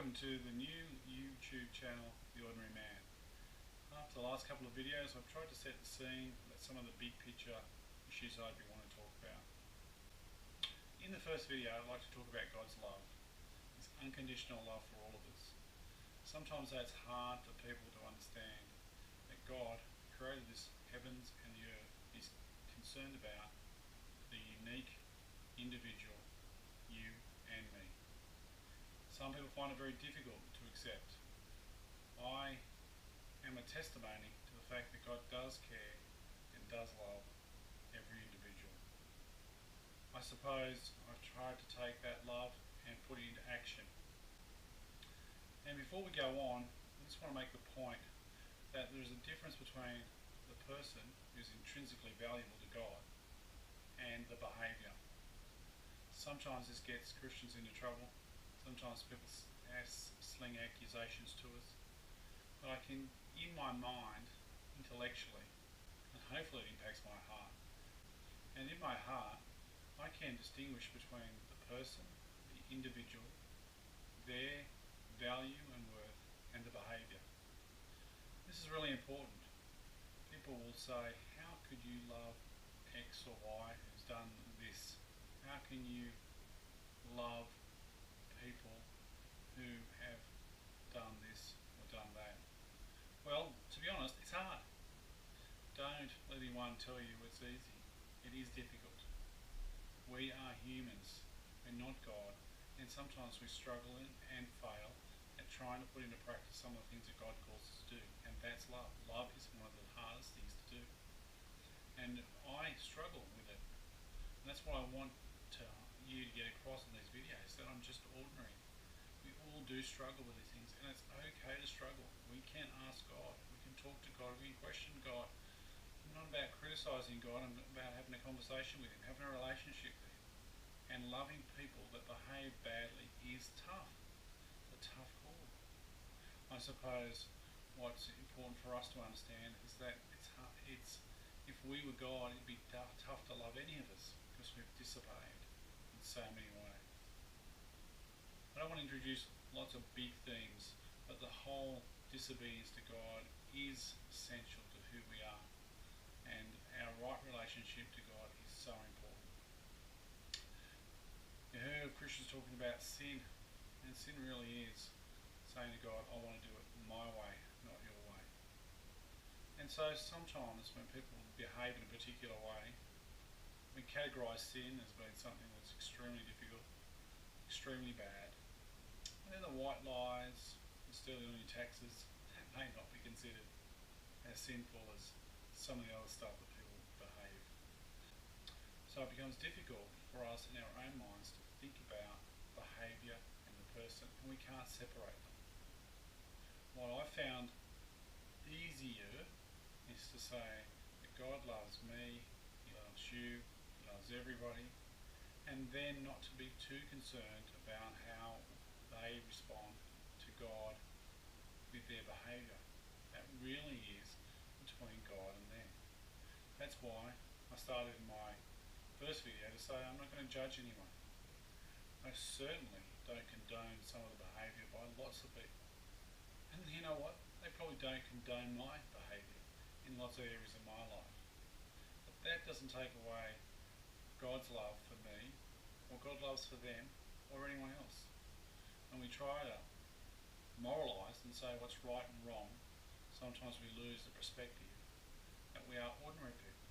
Welcome to the new YouTube channel, The Ordinary Man. After the last couple of videos, I've tried to set the scene about some of the big picture issues I'd want to talk about. In the first video, I'd like to talk about God's love, His unconditional love for all of us. Sometimes that's hard for people to understand, that God, who created this heavens and the earth, is concerned about the unique individual, you and me. Some people find it very difficult to accept. I am a testimony to the fact that God does care and does love every individual. I suppose I've tried to take that love and put it into action. And before we go on, I just want to make the point that there's a difference between the person who's intrinsically valuable to God and the behaviour. Sometimes this gets Christians into trouble. Sometimes people sling accusations to us. But I can, in my mind, intellectually, and hopefully it impacts my heart, and in my heart, I can distinguish between the person, the individual, their value and worth, and the behaviour. This is really important. People will say, how could you love X or Y who's done this? How can you love people who have done this or done that? Well, to be honest, it's hard. Don't let anyone tell you it's easy. It is difficult. We are humans, we're not God, and sometimes we struggle and fail at trying to put into practice some of the things that God calls us to do, and that's love. Love is one of the hardest things to do, and I struggle with it. And that's what I want you to get across in these videos, that I'm just ordinary. We all do struggle with these things, and it's okay to struggle. We can ask God, we can talk to God, we can question God. I'm not about criticising God, I'm about having a conversation with Him, having a relationship with Him. And loving people that behave badly is tough, a tough call. I suppose what's important for us to understand is that if we were God, it'd be tough to love any of us, because we've disobeyed in so many ways. I don't want to introduce lots of big themes, but the whole disobedience to God is essential to who we are, and our right relationship to God is so important. You heard of Christians talking about sin, and sin really is saying to God, I want to do it my way, not your way. And so sometimes when people behave in a particular way, we categorise sin as being something that's extremely difficult, extremely bad. And then the white lies, the stealing on your taxes, that may not be considered as sinful as some of the other stuff that people behave. So it becomes difficult for us in our own minds to think about behaviour and the person, and we can't separate them. What I found easier is to say that God loves me, He loves you, He loves everybody, and then not to be too concerned about how they respond to God with their behaviour. That really is between God and them. That's why I started in my first video to say I'm not going to judge anyone. I certainly don't condone some of the behaviour by lots of people. And you know what? They probably don't condone my behaviour in lots of areas of my life. But that doesn't take away God's love for me, or God loves for them, or anyone else. And we try to moralise and say what's right and wrong, sometimes we lose the perspective that we are ordinary people.